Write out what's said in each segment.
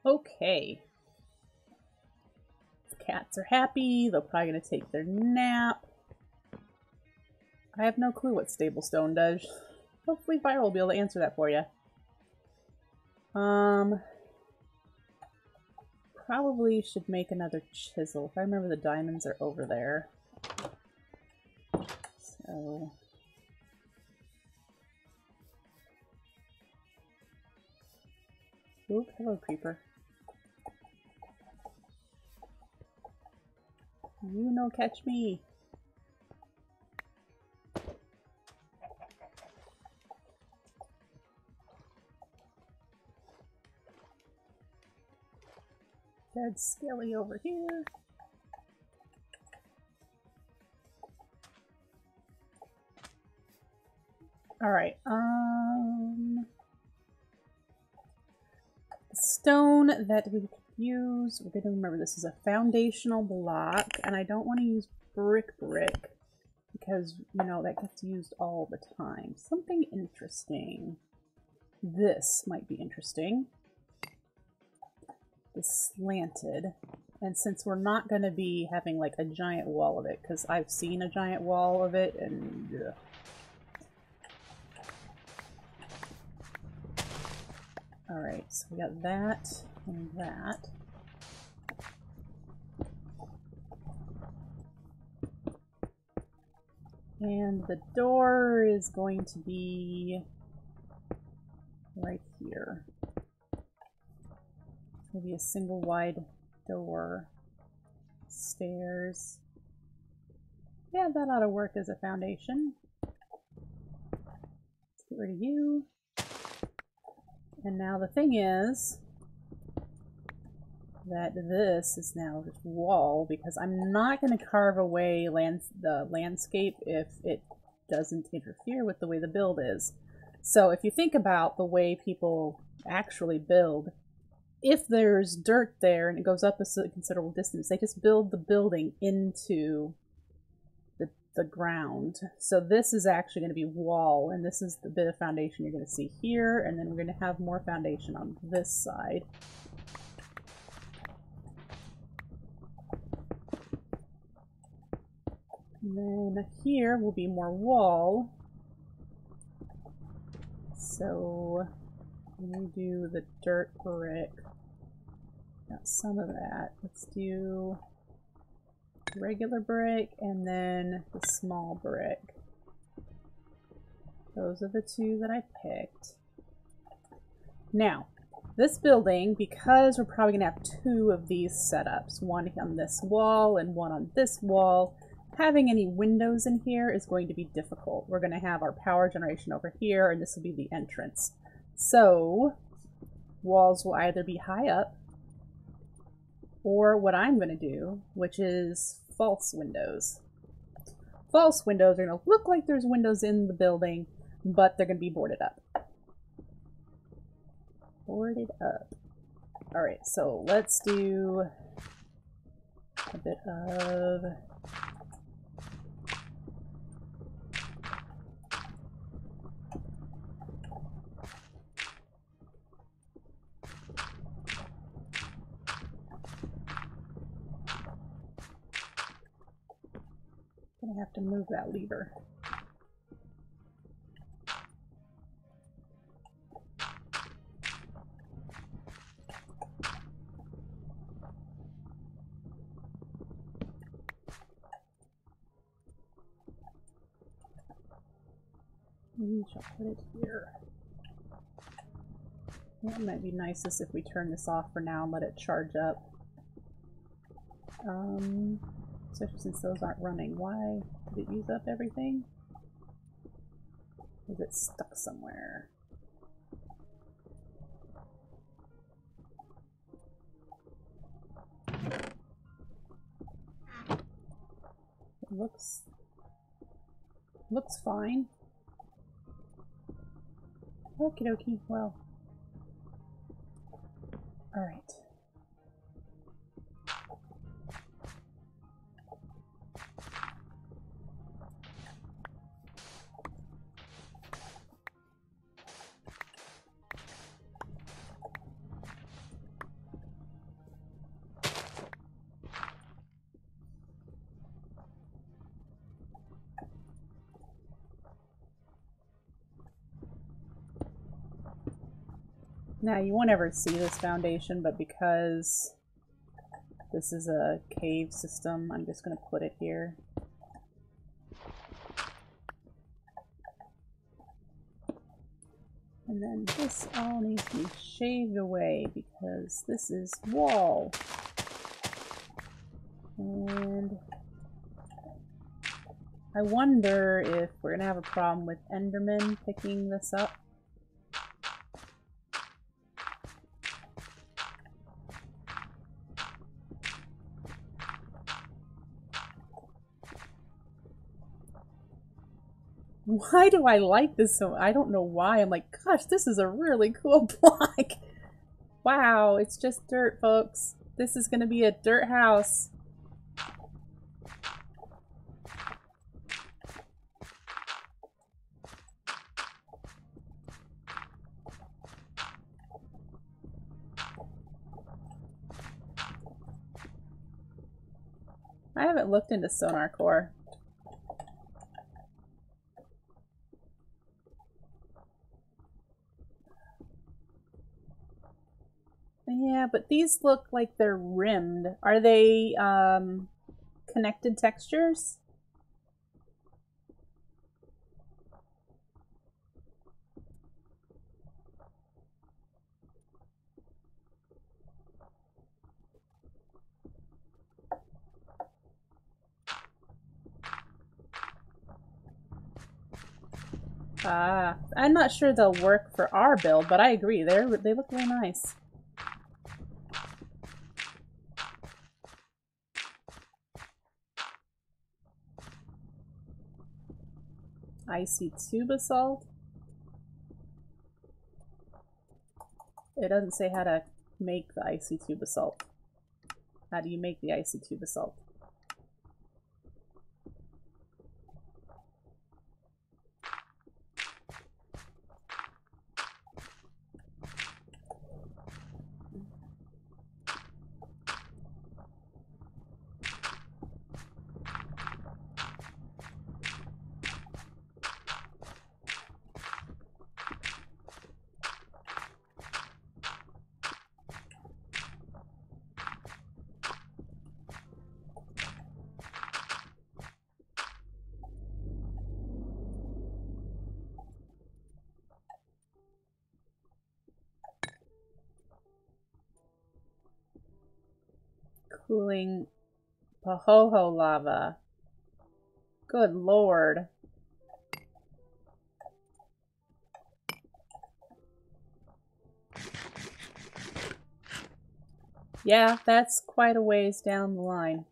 Okay. Cats are happy. They're probably going to take their nap. I have no clue what stable stone does. Hopefully Viral will be able to answer that for you. Probably should make another chisel. If I remember, the diamonds are over there. So... Oop, hello, creeper. You no catch me. Dead Skelly over here. Alright, the stone that we could use, we're going to remember this is a foundational block, and I don't want to use brick because, you know, that gets used all the time. Something interesting. This might be interesting. This slanted. And since we're not going to be having like a giant wall of it, because I've seen a giant wall of it, and ugh. Alright, so we got that and that. And the door is going to be right here. It'll be a single wide door. Stairs. Yeah, that ought to work as a foundation. Let's get rid of you. And now the thing is that this is now this wall, because I'm not going to carve away the landscape if it doesn't interfere with the way the build is. So if you think about the way people actually build, if there's dirt there and it goes up a considerable distance, they just build the building into the ground. So this is actually going to be wall, and this is the bit of foundation you're going to see here, and then we're going to have more foundation on this side. And then here will be more wall. So when we do the dirt brick, got some of that. Let's do regular brick and then the small brick. Those are the two that I picked. Now, this building, because we're probably going to have two of these setups, one on this wall and one on this wall, having any windows in here is going to be difficult. We're going to have our power generation over here, and this will be the entrance. So, walls will either be high up, or what I'm going to do, which is false windows. False windows are going to look like there's windows in the building, but they're going to be boarded up. Boarded up. Alright, so let's do a bit of... Gonna have to move that lever. We shall put it here. It might be nicest if we turn this off for now and let it charge up. Especially since those aren't running. Why did it use up everything? Is it stuck somewhere? It looks fine. Okie dokie, well. Alright. Now, you won't ever see this foundation, but because this is a cave system, I'm just going to put it here. And then this all needs to be shaved away because this is wall. And I wonder if we're going to have a problem with Enderman picking this up. Why do I like this so? I don't know why. I'm like, gosh, this is a really cool block. Wow, it's just dirt, folks. This is going to be a dirt house. I haven't looked into sonar core. Yeah, but these look like they're rimmed. Are they connected textures? I'm not sure they'll work for our build, but I agree. They look really nice. Icy tube assault. It doesn't say how to make the icy tube assault. How do you make the icy tube assault? Cooling Pahoho lava. Good lord. Yeah, that's quite a ways down the line.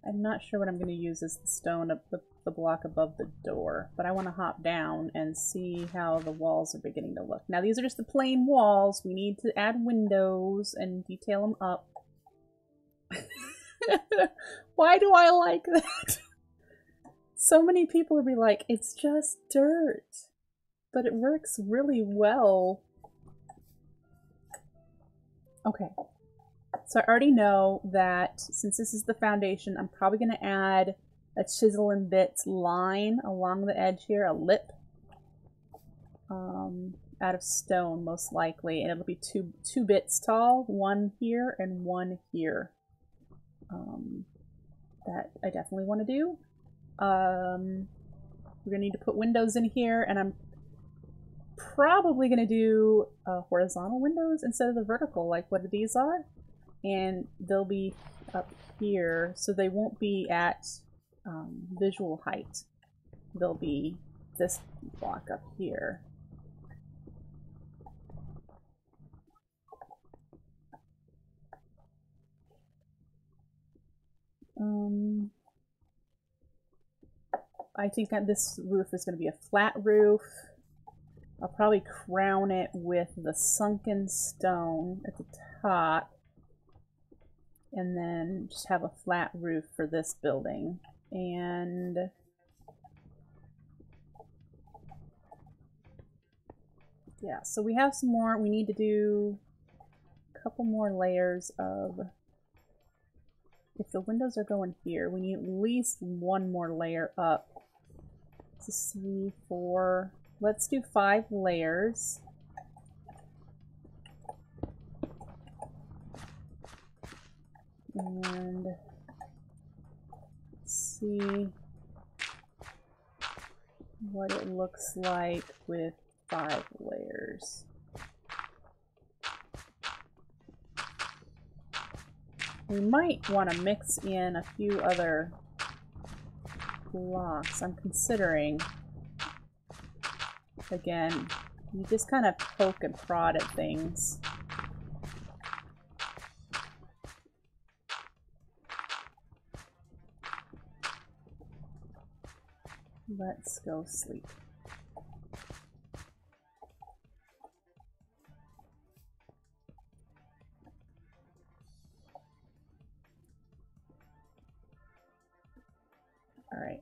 I'm not sure what I'm going to use as the stone of the block above the door, but I want to hop down and see how the walls are beginning to look. Now these are just the plain walls. We need to add windows and detail them up. Why do I like that? So many people will be like, it's just dirt, but it works really well. Okay. So I already know that since this is the foundation, I'm probably going to add a chisel and bits line along the edge here, a lip, out of stone most likely, and it'll be two bits tall, one here and one here. That I definitely want to do. We're going to need to put windows in here, and I'm probably going to do horizontal windows instead of the vertical, like what these are. And they'll be up here, so they won't be at visual height. They'll be this block up here. I think that this roof is going to be a flat roof. I'll probably crown it with the sunken stone at the top. And then just have a flat roof for this building. And yeah, so we have some more. We need to do a couple more layers of if the windows are going here, we need at least one more layer up. So 3, 4. Let's do 5 layers. And see what it looks like with 5 layers. We might want to mix in a few other blocks. I'm considering, again, you just kind of poke and prod at things. Let's go sleep. All right.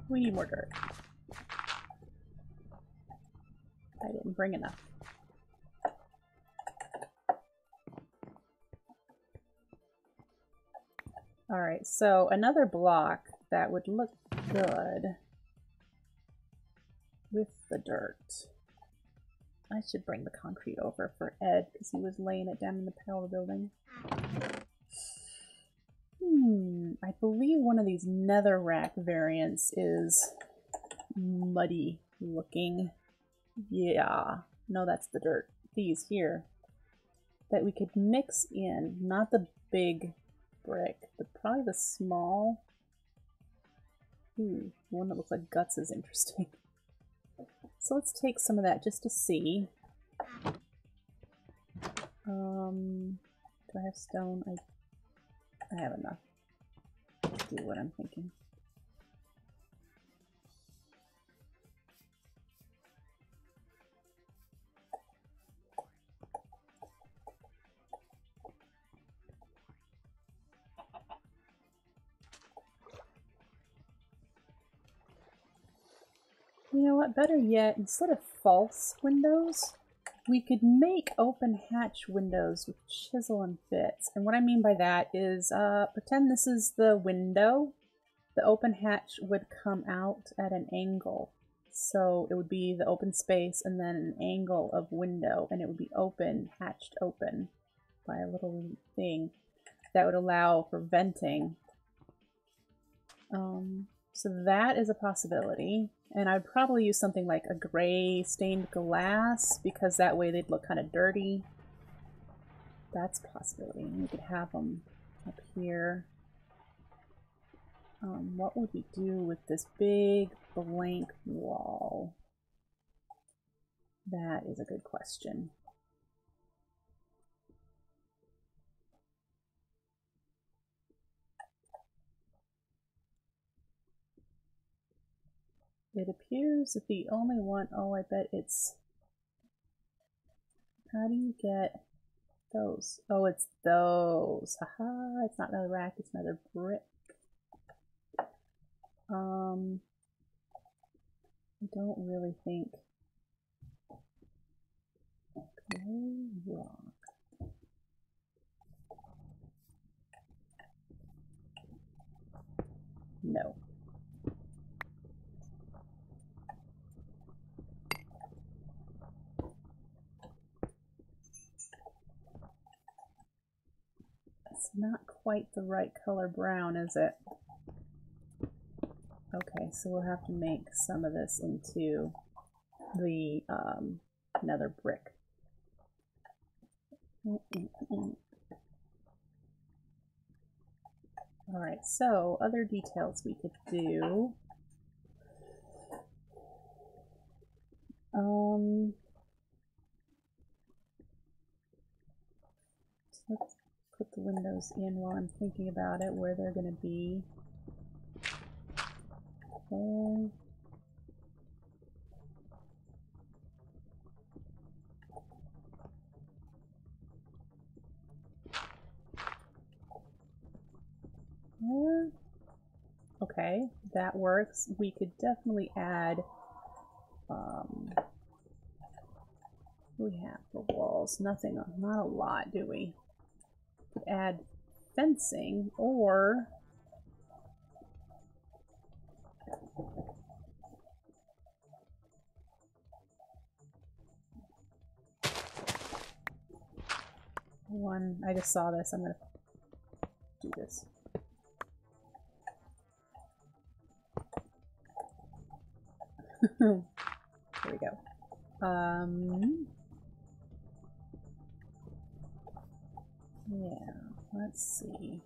We need more dirt. I didn't bring enough. Alright, so another block that would look good with the dirt. I should bring the concrete over for Ed because he was laying it down in the power building. I believe one of these netherrack variants is muddy looking. Yeah, no, that's the dirt. These here that we could mix in, not the big brick, but probably the small. One that looks like guts is interesting. So let's take some of that just to see. Do I have stone? I have enough to do what I'm thinking. You know what? Better yet, instead of false windows, we could make open hatch windows with chisel and bits. And what I mean by that is, pretend this is the window. The open hatch would come out at an angle. So it would be the open space and then an angle of window, and it would be open, hatched open by a little thing that would allow for venting. So that is a possibility. And I'd probably use something like a gray stained glass because that way they'd look kind of dirty. That's a possibility. We could have them up here. What would we do with this big blank wall? That is a good question. It appears that the only one, oh, I bet it's, how do you get those? Oh, it's those. Haha, it's not another rack, it's another brick. I don't really think. Gray rock. No. It's not quite the right color brown, is it? Okay, so we'll have to make some of this into the nether brick. Alright, so other details we could do. Let's put the windows in while I'm thinking about it, where they're going to be. Okay. Okay, that works. We could definitely add, we have for walls, nothing, not a lot, do we? Could add fencing, or one, I just saw this, I'm gonna do this. There we go. Yeah, let's see.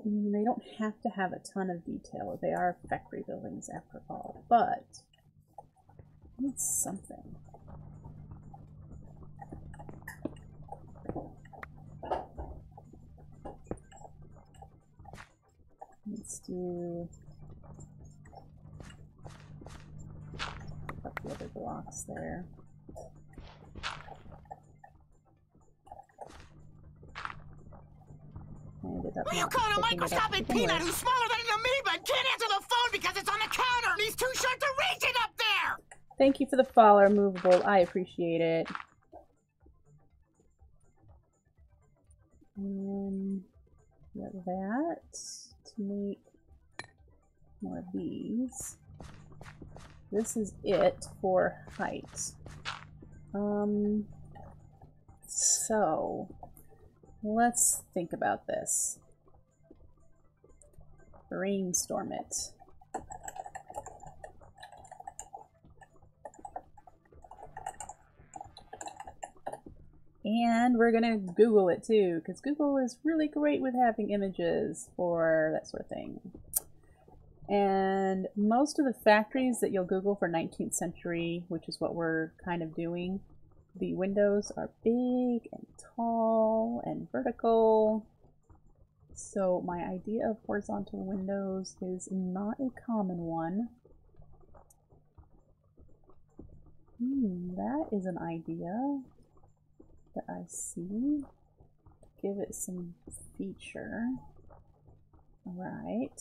They don't have to have a ton of detail. They are factory buildings after all, but it's something. Let's do a couple other blocks there. Will you call a microscopic peanut who's smaller than an amoeba and can't answer the phone because it's on the counter and he's too short to reach it up there? Thank you for the follower, Movable. I appreciate it. Get that to make more of these. This is it for height. So let's think about this. Brainstorm it. And we're gonna Google it too, because Google is really great with having images for that sort of thing. And most of the factories that you'll Google for 19th century, which is what we're kind of doing, the windows are big and tall and vertical. So my idea of horizontal windows is not a common one. That is an idea that I see. Give it some feature. Alright.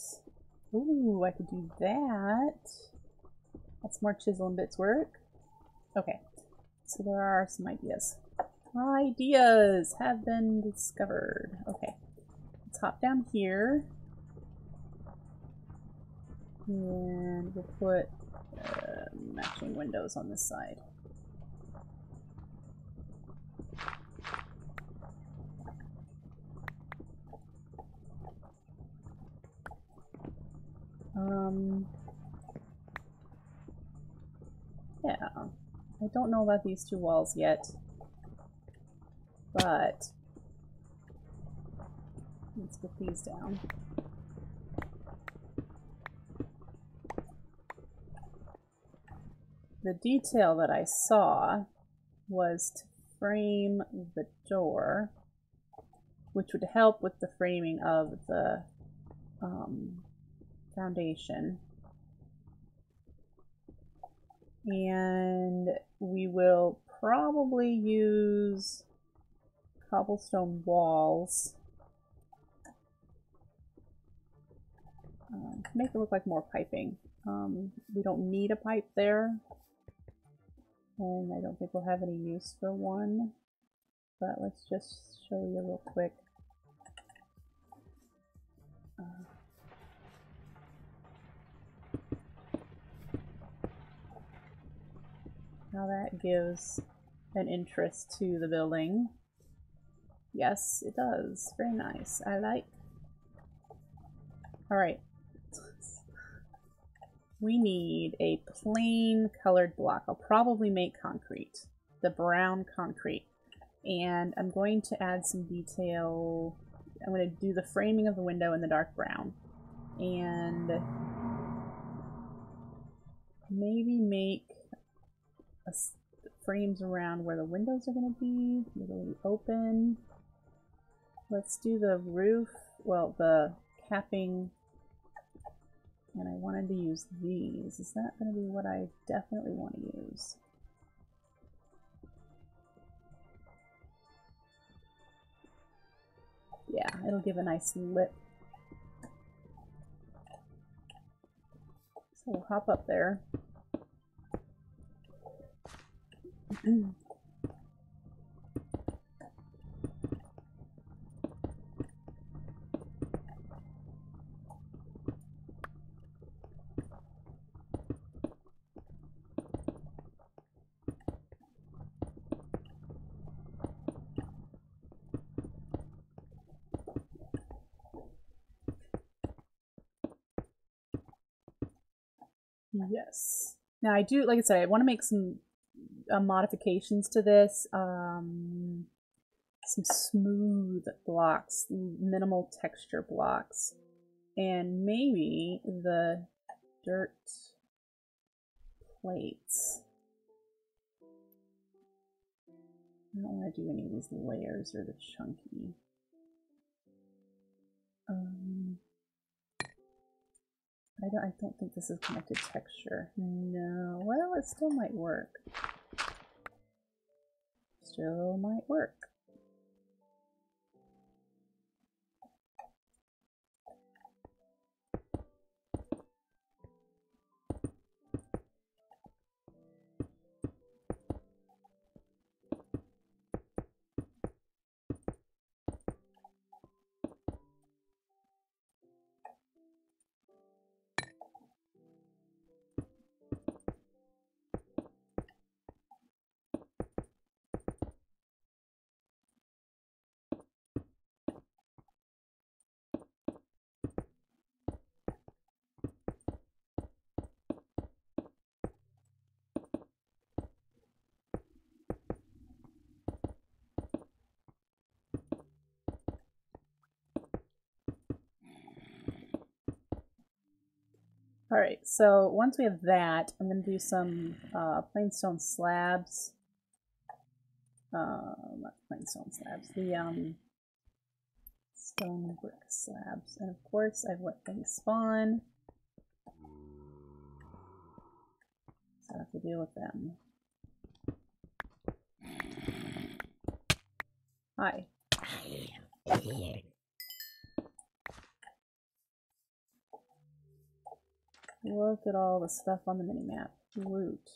Ooh, I could do that. That's more chisel and bits work. Okay, so there are some ideas. Ideas have been discovered. Okay, let's hop down here. And we'll put matching windows on this side. Yeah, I don't know about these two walls yet, but let's get these down. The detail that I saw was to frame the door, which would help with the framing of the foundation. And we will probably use cobblestone walls to make it look like more piping. We don't need a pipe there, and I don't think we'll have any use for one, but let's just show you real quick. How that gives an interest to the building. Yes, it does. Very nice. I like. Alright. we need a plain colored block. I'll probably make concrete, the brown concrete. And I'm going to add some detail. I'm going to do the framing of the window in the dark brown. And maybe make frames around where the windows are going to be. It'll be open. Let's do the roof, well, the capping. And I wanted to use these. Is that going to be what I definitely want to use? Yeah, it'll give a nice lip. So we'll hop up there. Yes. Now I do, like I said, I want to make some modifications to this. Some smooth blocks, minimal texture blocks, and maybe the dirt plates. I don't want to do any of these layers or the chunky. I don't think this is connected texture. No, well, it still might work. Still might work. Alright, so once we have that, I'm going to do some plain stone slabs. Not plain stone slabs, the stone brick slabs. And of course, I've let things spawn. So I have to deal with them. Hi. Look at all the stuff on the minimap. Loot.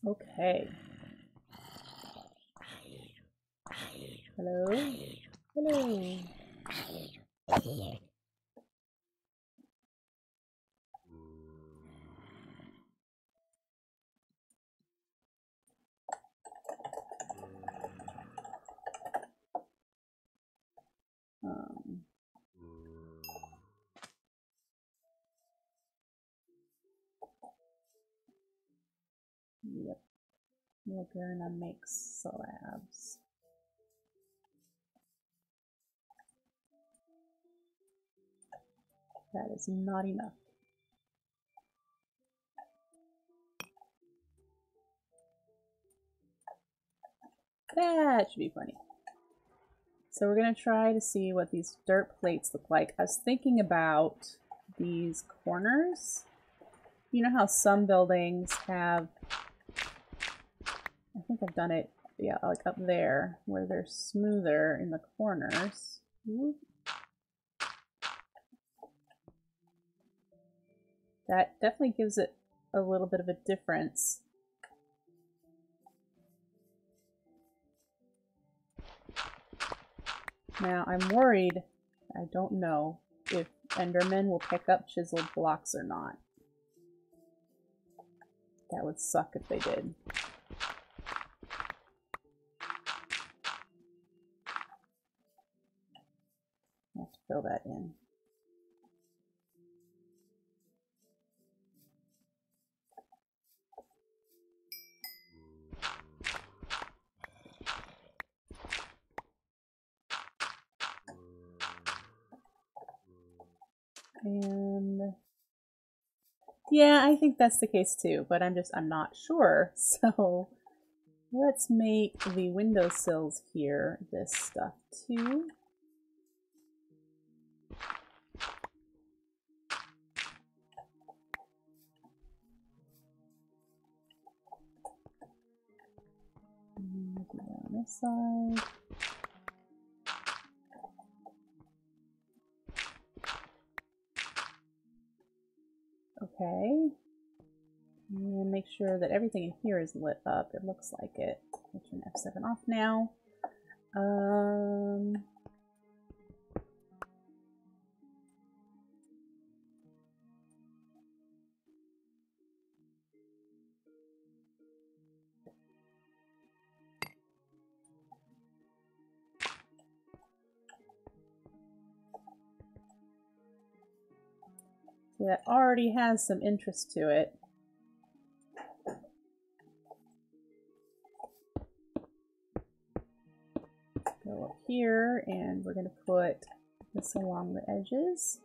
Okay. Hello? Hello. Yep. We're gonna make slabs. That is not enough. That should be funny. So we're going to try to see what these dirt plates look like. I was thinking about these corners. You know how some buildings have, I think I've done it, yeah, like up there, where they're smoother in the corners. Whoop. That definitely gives it a little bit of a difference. Now, I'm worried, I don't know, if Endermen will pick up chiseled blocks or not. That would suck if they did. have to fill that in. And yeah, I think that's the case too, but I'm not sure. So let's make the windowsills here this stuff too. And do that on this side. Okay. And make sure that everything in here is lit up. It looks like it. I'll turn F7 off now. So that already has some interest to it. Go up here, and we're going to put this along the edges.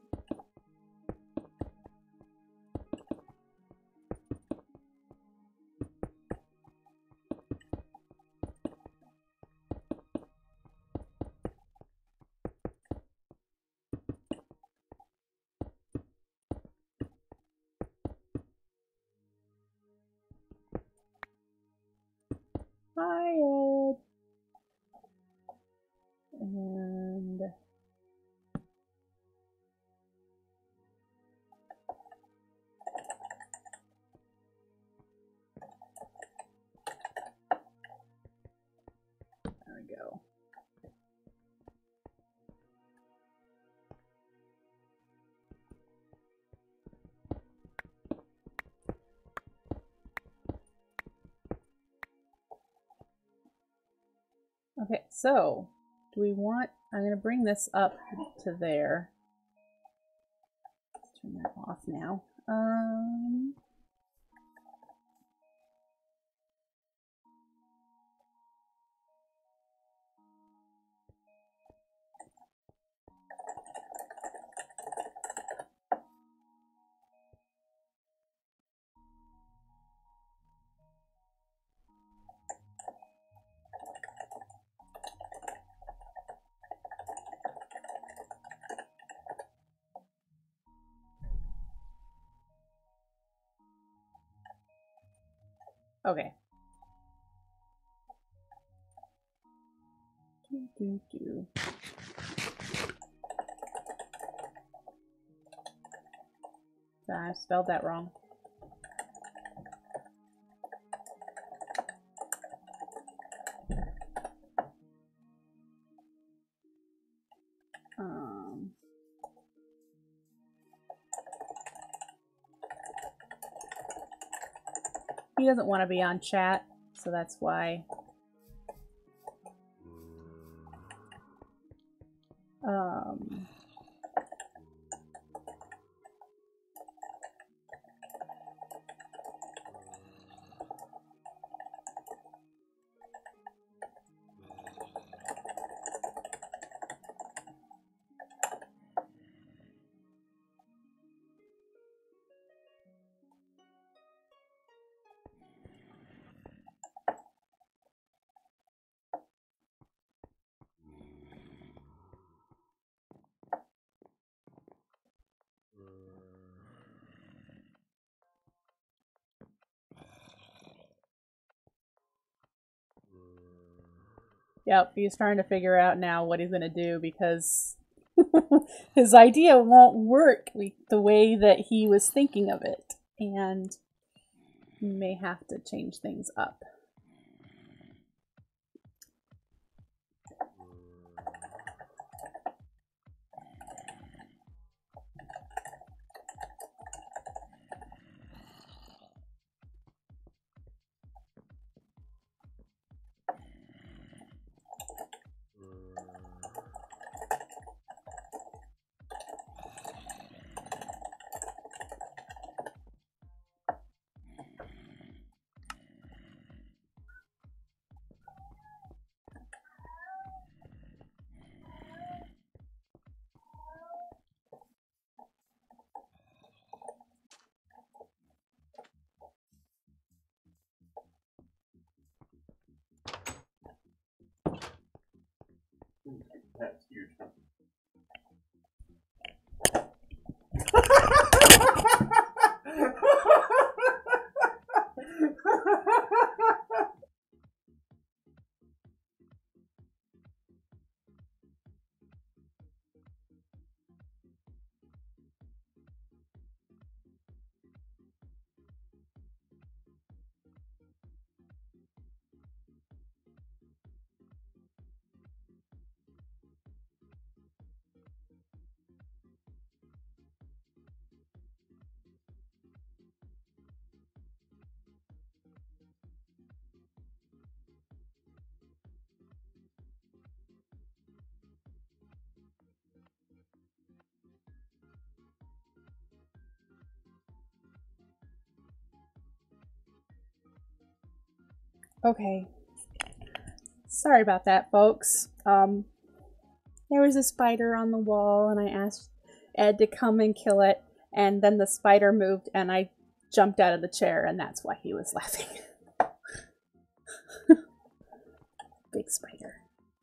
Hi, Ed. And there we go. Okay, so do we want, I'm going to bring this up to there. Let's turn that off now. Okay. I spelled that wrong. He doesn't want to be on chat, so that's why. Yep, he's trying to figure out now what he's going to do because his idea won't work the way that he was thinking of it. And he may have to change things up. Okay. Sorry about that, folks. There was a spider on the wall, and I asked Ed to come and kill it, and then the spider moved, and I jumped out of the chair, and that's why he was laughing. Big spider.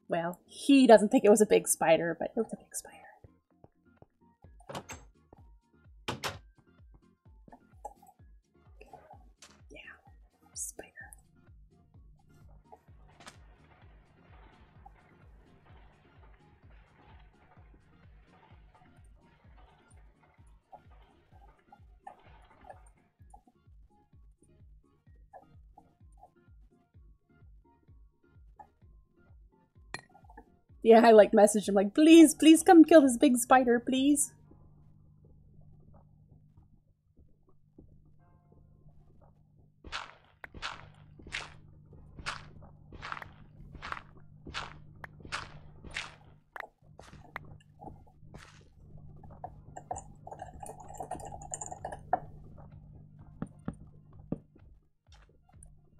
Well, he doesn't think it was a big spider, but it was a big spider. Yeah, spider. Yeah, I like messaged him like, please, please come kill this big spider, please.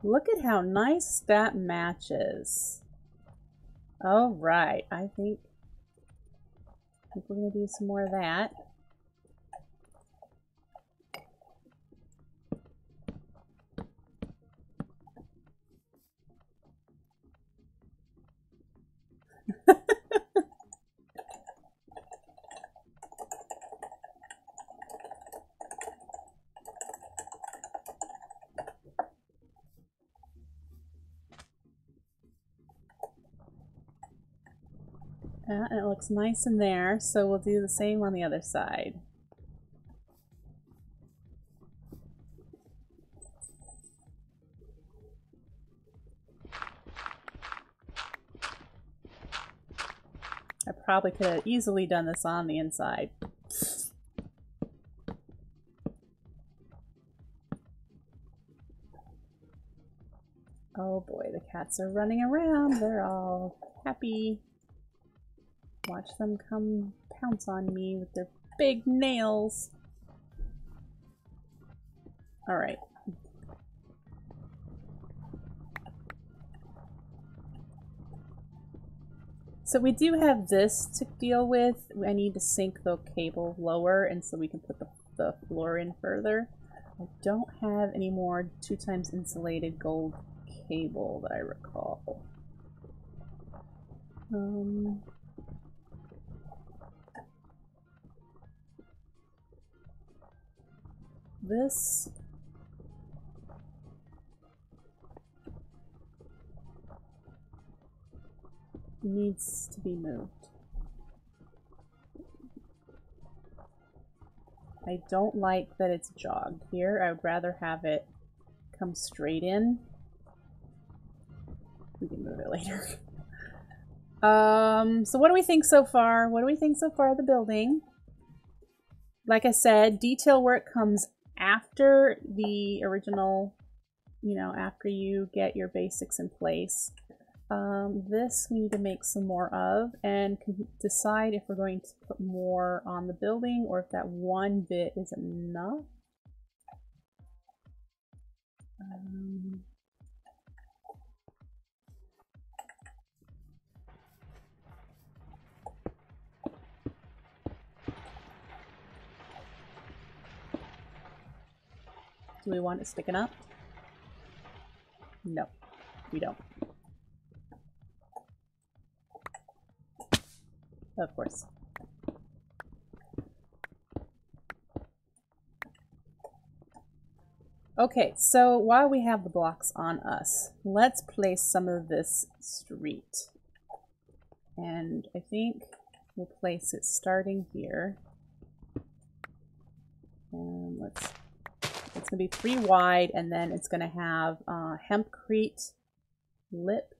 Look at how nice that matches. All right, I think we're gonna do some more of that. And it looks nice in there, so we'll do the same on the other side. I probably could have easily done this on the inside. Oh boy, the cats are running around. They're all happy. Watch them come pounce on me with their big nails. All right. So we do have this to deal with. I need to sink the cable lower, and so we can put the floor in further. I don't have any more 2x insulated gold cable that I recall. This needs to be moved. I don't like that it's jogged here. I would rather have it come straight in. We can move it later. So what do we think so far? What do we think so far of the building? Like I said, detail work comes after the original, you know, after you get your basics in place. This we need to make some more of and decide if we're going to put more on the building or if that one bit is enough. Do we want it sticking up? No, we don't. Of course. Okay, so while we have the blocks on us, let's place some of this street. And I think we'll place it starting here. And it's gonna be 3 wide, and then it's gonna have hempcrete lip.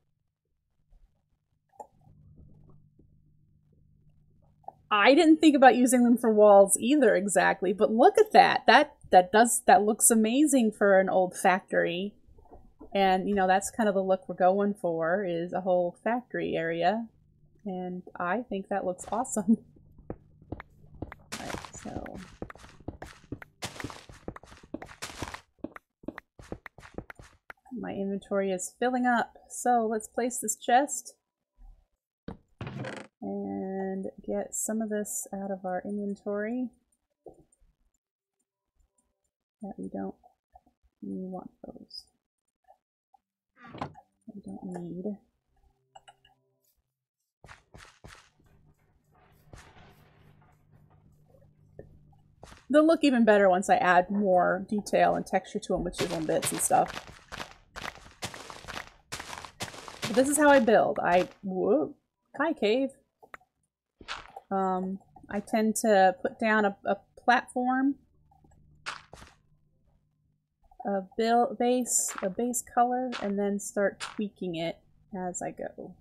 I didn't think about using them for walls either exactly, but look at that. That looks amazing for an old factory. And you know, that's kind of the look we're going for, is a whole factory area. And I think that looks awesome. Alright, so My inventory is filling up, so let's place this chest and get some of this out of our inventory that we want those. We don't need. They'll look even better once I add more detail and texture to them with chisel bits and stuff. But this is how I build. Whoop, hi cave. I tend to put down a platform, a base color, and then start tweaking it as I go.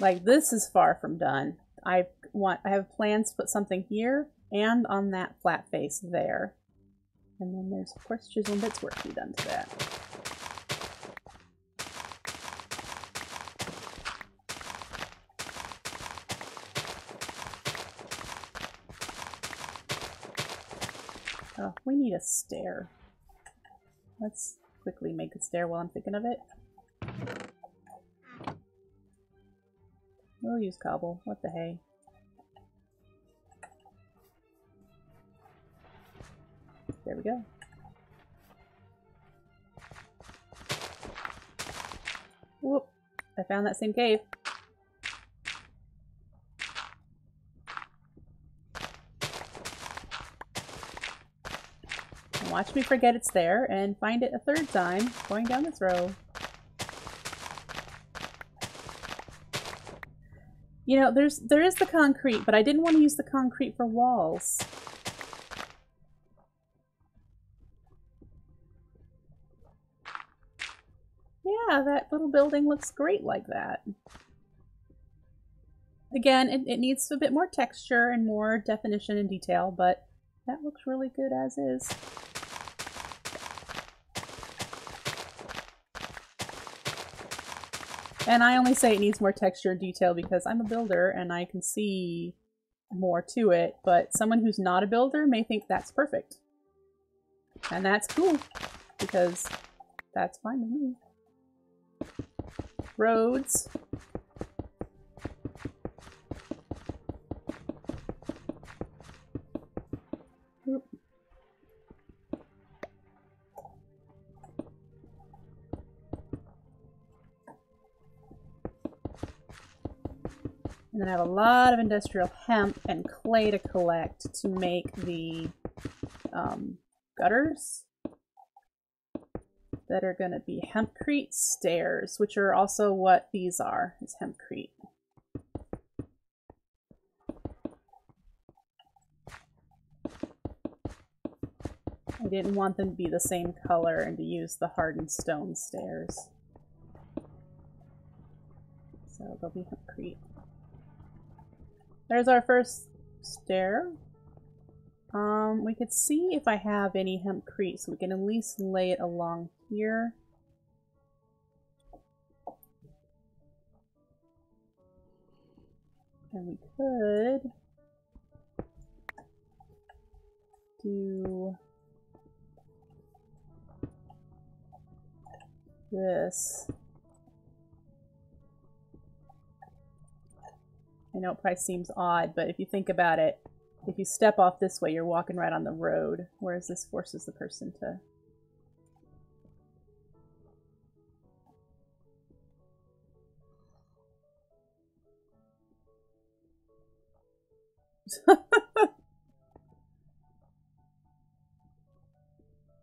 Like, this is far from done. I have plans to put something here and on that flat face there. And then there's, of course, chisel and bits work to be done to that. Oh, we need a stair. Let's quickly make a stair while I'm thinking of it. We'll use cobble. What the hey? There we go. Whoop! I found that same cave. And watch me forget it's there and find it a third time going down this row. You know, there is the concrete, but I didn't want to use the concrete for walls. Yeah, that little building looks great like that. Again, it needs a bit more texture and more definition and detail, but that looks really good as is. And I only say it needs more texture and detail because I'm a builder and I can see more to it, but someone who's not a builder may think that's perfect. And that's cool, because that's fine with me. Roads. Oop. And then I have a lot of industrial hemp and clay to collect to make the gutters that are going to be hempcrete stairs, which are also what these are, is hempcrete. I didn't want them to be the same color and to use the hardened stone stairs. So they'll be hempcrete. There's our first stair. We could see if I have any hempcrete, so we can at least lay it along here. And we could do this. I know it probably seems odd, but if you think about it, if you step off this way, you're walking right on the road, whereas this forces the person to...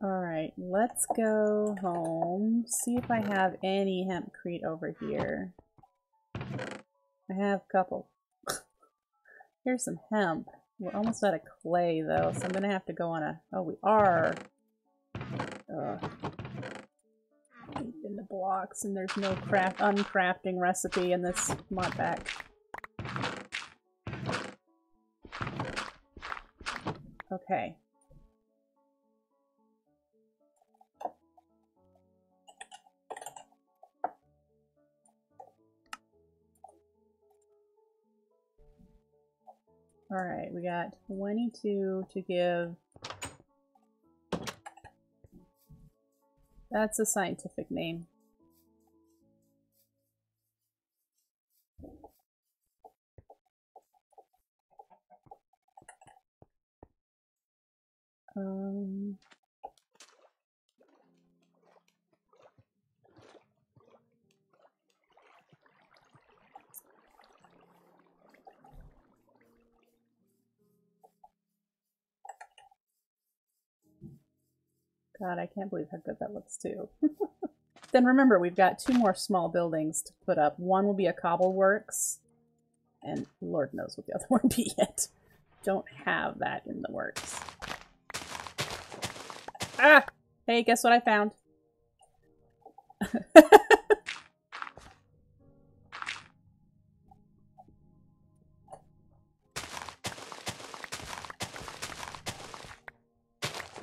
Alright, let's go home, see if I have any hempcrete over here. I have a couple. Here's some hemp. We're almost out of clay though, so I'm gonna have to go on a... Oh, we are! In the blocks, and there's no uncrafting recipe in this mod pack. Okay. Alright, we got 22 to give. That's a scientific name. God, I can't believe how good that looks too. Then remember, we've got 2 more small buildings to put up. One will be a cobble works, and Lord knows what the other one will be yet. Don't have that in the works. Ah! Hey, guess what I found?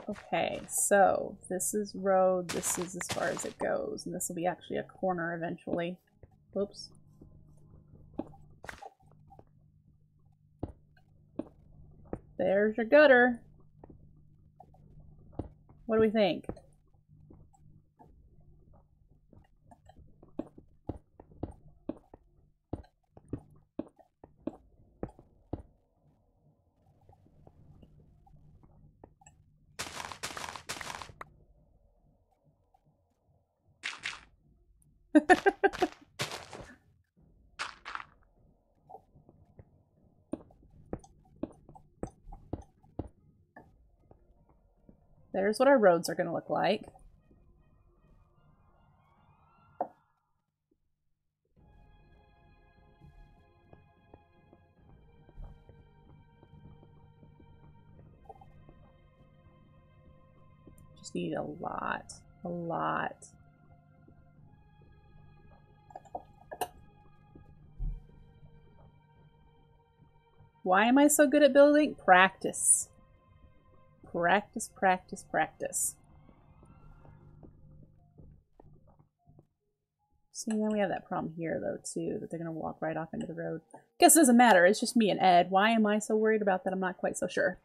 Okay, so this is road, this is as far as it goes, and this will be actually a corner eventually. Whoops. There's your gutter. What do we think? There's what our roads are going to look like. Just need a lot. A lot. Why am I so good at building? Practice. Practice, practice, practice. See, now we have that problem here, though, too, that they're going to walk right off into the road. Guess it doesn't matter. It's just me and Ed. Why am I so worried about that? I'm not quite so sure.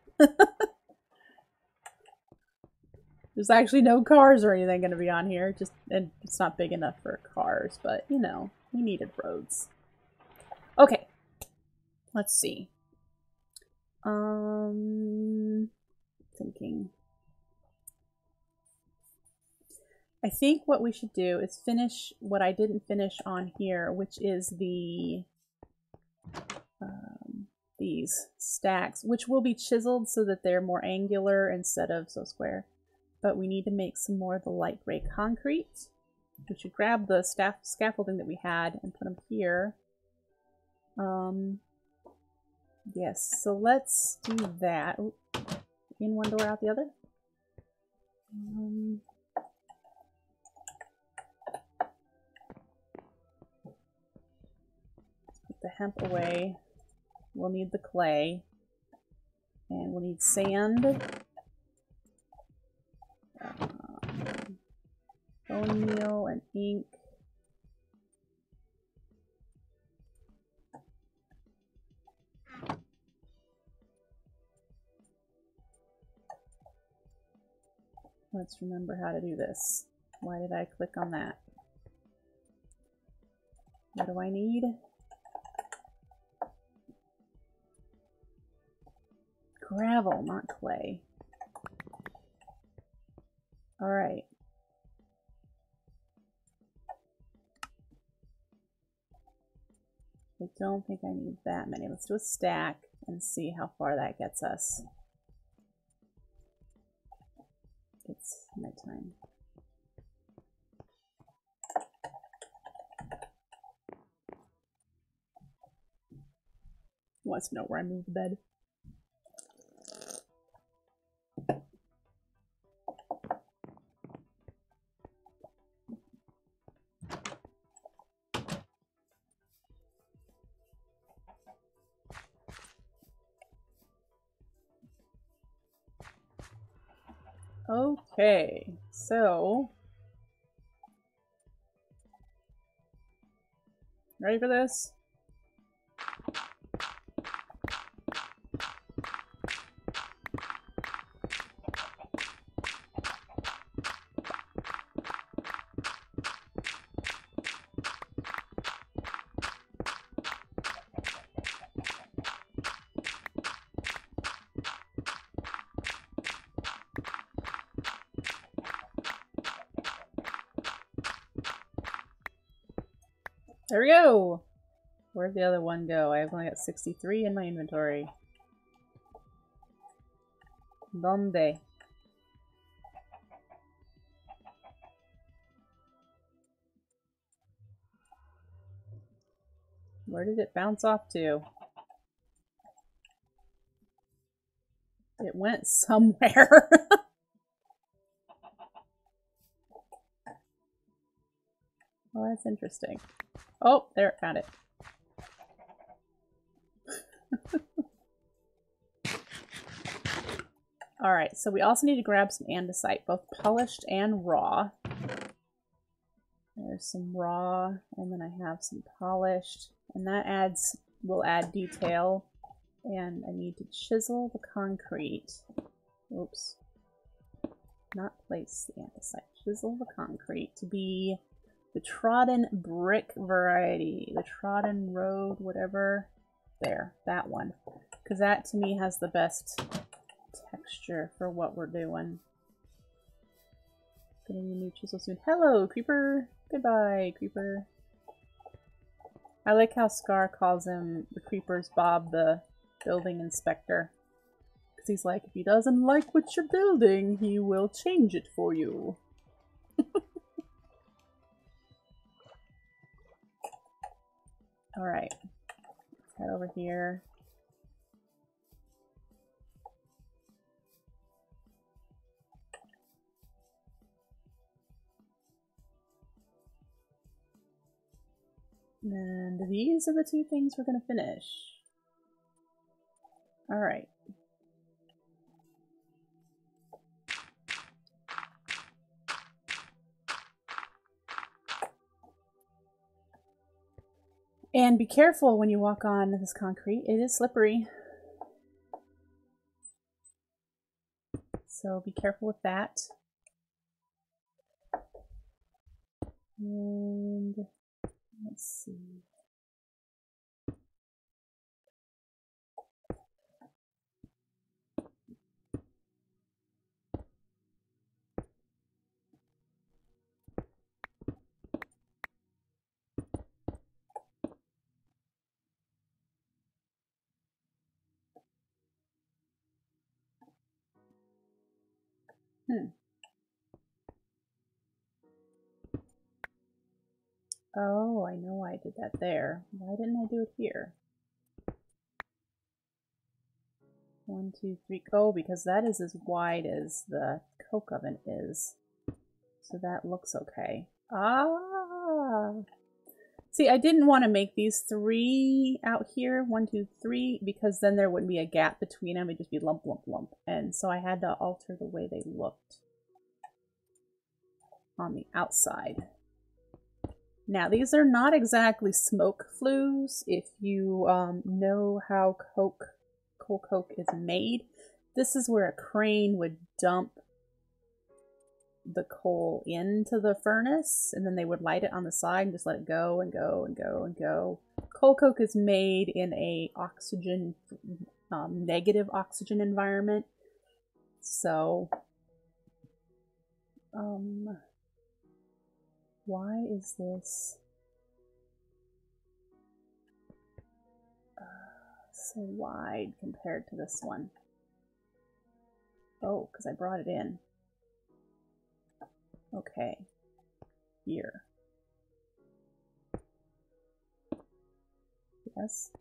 There's actually no cars or anything going to be on here. And it's not big enough for cars, but, you know, we needed roads. Okay. Let's see. Thinking. I think what we should do is finish what I didn't finish on here, which is the these stacks, which will be chiseled so that they're more angular instead of so square. But we need to make some more of the light gray concrete. We should grab the scaffolding that we had and put them here. Yes, so let's do that. Ooh, in one door, out the other. Put the hemp away. We'll need the clay. And we'll need sand. Bone meal and ink. Let's remember how to do this. Why did I click on that? What do I need? Gravel, not clay. All right. I don't think I need that many. Let's do a stack and see how far that gets us. It's nighttime. Wants to know where I moved the bed. Okay, so ready for this? There we go! Where'd the other one go? I've only got 63 in my inventory. Donde? Where did it bounce off to? It went somewhere. Well, that's interesting. Oh, there, found it. Alright, so we also need to grab some andesite, both polished and raw. There's some raw, and then I have some polished, and that will add detail. And I need to chisel the concrete. Oops. Not place the andesite. Chisel the concrete to be the trodden brick variety. The trodden road, whatever. There, that one. Because that to me has the best texture for what we're doing. Getting a new chisel soon. Hello, Creeper! Goodbye, Creeper. I like how Scar calls him the Creeper's Bob the building inspector. Because he's like, if he doesn't like what you're building, he will change it for you. Alright. Let's head over here. And these are the two things we're going to finish. Alright. And be careful when you walk on this concrete. It is slippery. So be careful with that. And let's see. Oh, I know why I did that there. Why didn't I do it here? 1, 2, 3. Oh, because that is as wide as the coke oven is. So that looks okay. Ah! See, I didn't want to make these 3 out here, 1, 2, 3, because then there wouldn't be a gap between them. It'd just be lump, lump, lump. And so I had to alter the way they looked on the outside. Now, these are not exactly smoke flues. If you know how coal coke is made, this is where a crane would dump the coal into the furnace, and then they would light it on the side and just let it go and go and go and go. Coal coke is made in a oxygen, negative oxygen environment. So, why is this so wide compared to this one? Oh, because I brought it in. Okay. Here. Yes.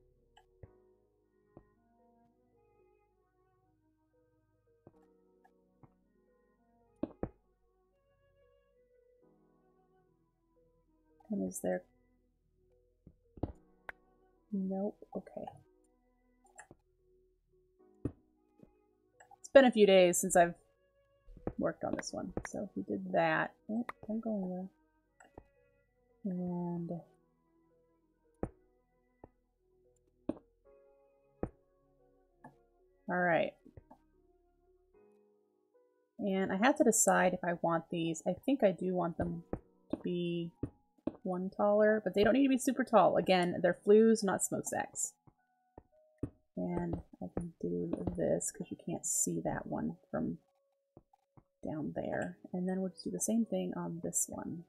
And is there... Nope. Okay. It's been a few days since I've worked on this one. So he did that. Oh, don't go anywhere. And... Alright. And I have to decide if I want these. I think I do want them to be one taller, but they don't need to be super tall. Again, they're flues, not smokestacks. And I can do this because you can't see that one from down there. And then we'll just do the same thing on this one.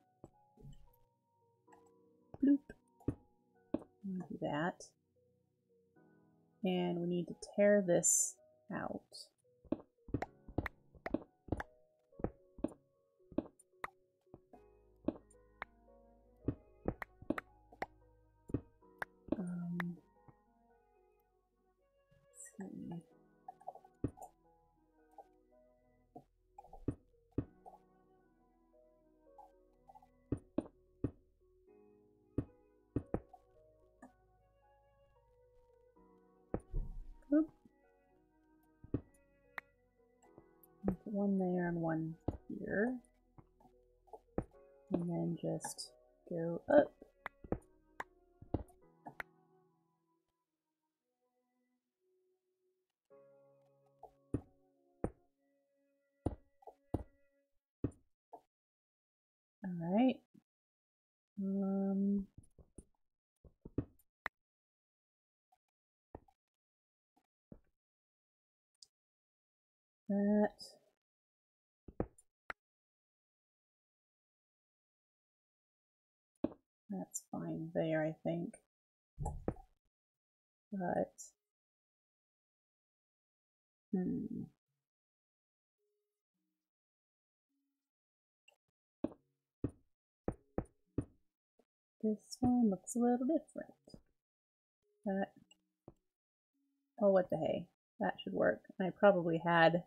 Bloop. Do that. And we need to tear this out. Let's see. Oop. Put one there and one here. And then just go up. All right. That's fine there, I think. But this one looks a little different. That, oh, what the hey, that should work. I probably had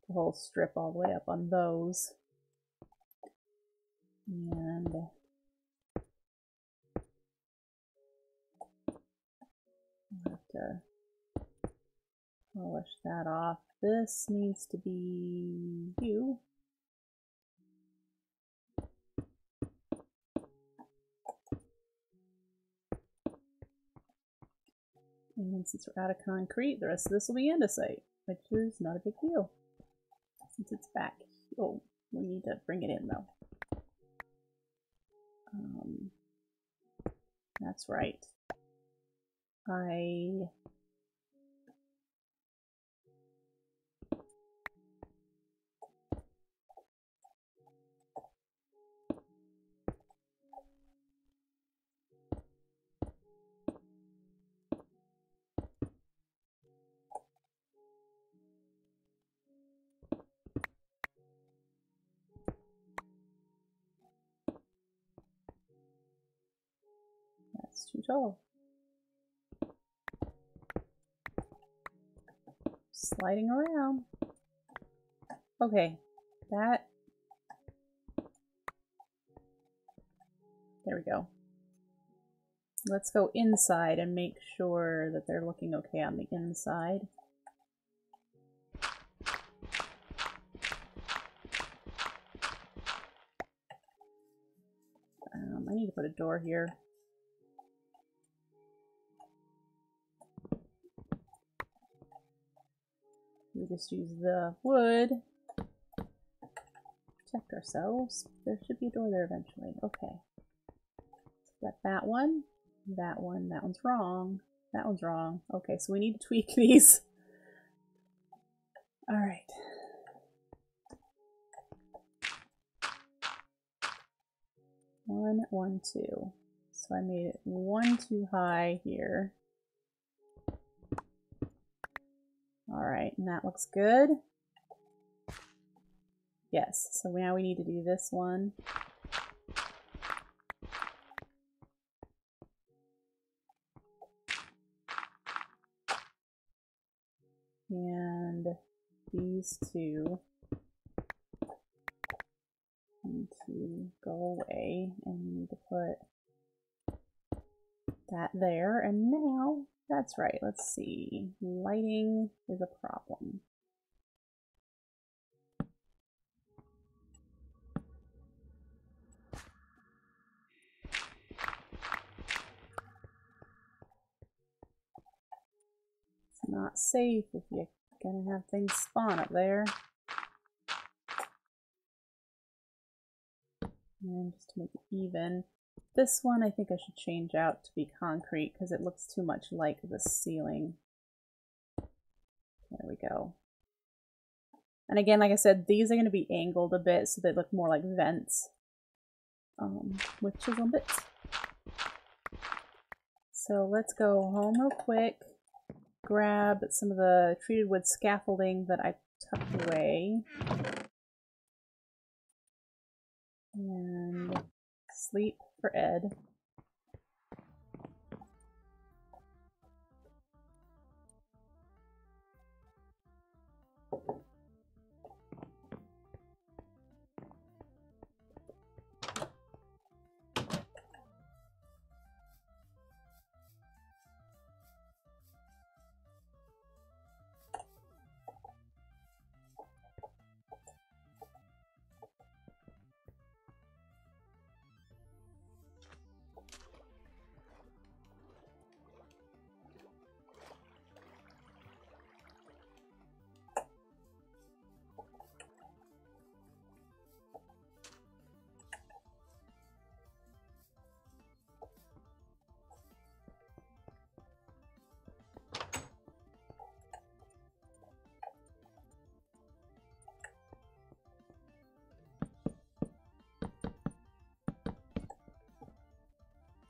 the whole strip all the way up on those. And I'll have to polish that off. This needs to be you. And since we're out of concrete, the rest of this will be andesite, which is not a big deal. Since it's back. Oh, we need to bring it in though. That's right. That's too tall. Sliding around. Okay, that. There we go. Let's go inside and make sure that they're looking okay on the inside. I need to put a door here. We just use the wood to protect ourselves. There should be a door there eventually. Okay. Got that one, that one, that one's wrong, that one's wrong. Okay, so we need to tweak these. All right. One, two. So I made it one too high here. All right, and that looks good. Yes, so now we need to do this one. And these two need to go away, and we need to put that there. And now that's right. Let's see. Lighting is a problem. It's not safe if you're gonna have things spawn up there. And just to make it even. This one I think I should change out to be concrete because it looks too much like the ceiling. There we go. And again, like I said, these are going to be angled a bit so they look more like vents. With chisel bits. So let's go home real quick, grab some of the treated wood scaffolding that I tucked away, and sleep for Ed.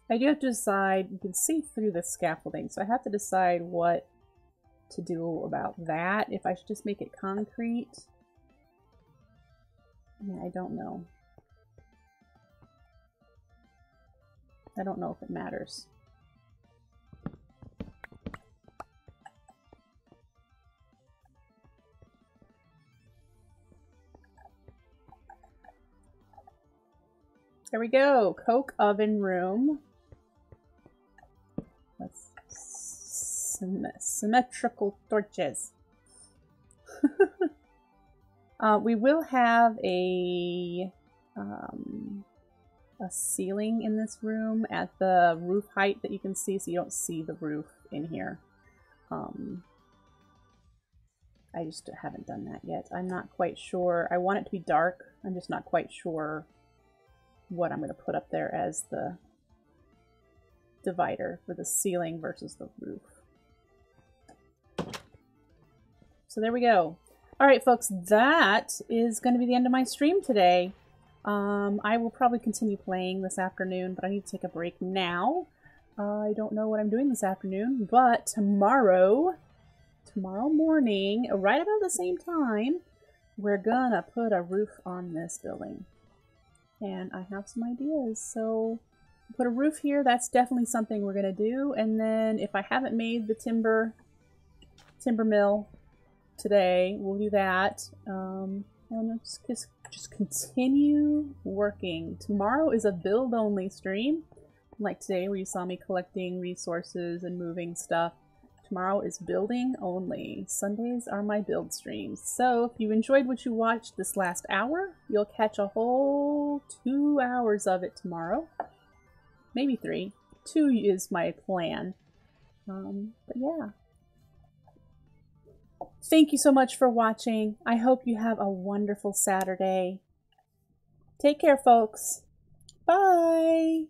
I do have to decide, you can see through the scaffolding, so I have to decide what to do about that. If I should just make it concrete. Yeah, I don't know. I don't know if it matters. There we go, coke oven room. That's symmetrical torches. We will have a ceiling in this room at the roof height that you can see, so you don't see the roof in here. I just haven't done that yet. I'm not quite sure. I want it to be dark. I'm just not quite sure what I'm going to put up there as the divider for the ceiling versus the roof. So there we go. Alright folks, that is going to be the end of my stream today. I will probably continue playing this afternoon, but I need to take a break now. I don't know what I'm doing this afternoon, but tomorrow morning, right about the same time, we're gonna put a roof on this building. And I have some ideas, so put a roof here, that's definitely something we're gonna do. And then if I haven't made the timber mill today, we'll do that. And just continue working. Tomorrow is a build only stream, like today where you saw me collecting resources and moving stuff. Tomorrow is building only. Sundays are my build streams. So if you enjoyed what you watched this last hour, you'll catch a whole 2 hours of it tomorrow. Maybe 3. 2 is my plan. But yeah. Thank you so much for watching. I hope you have a wonderful Saturday. Take care, folks. Bye.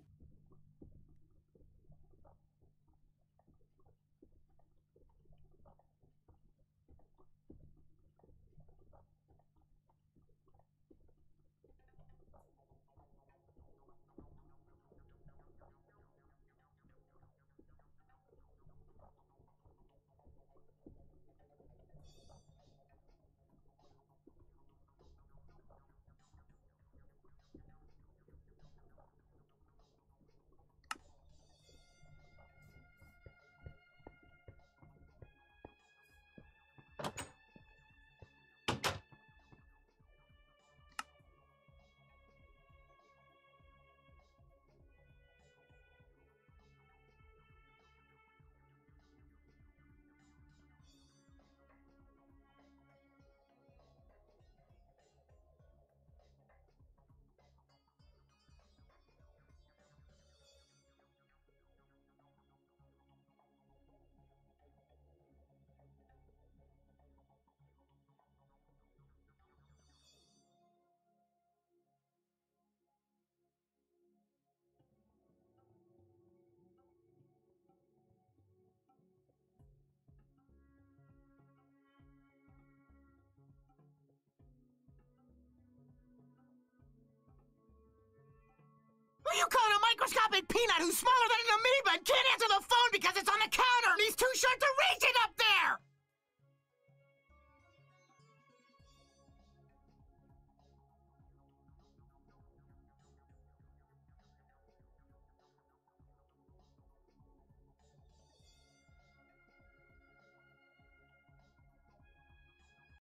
microscopic peanut who's smaller than an amoeba and can't answer the phone because it's on the counter and he's too short to reach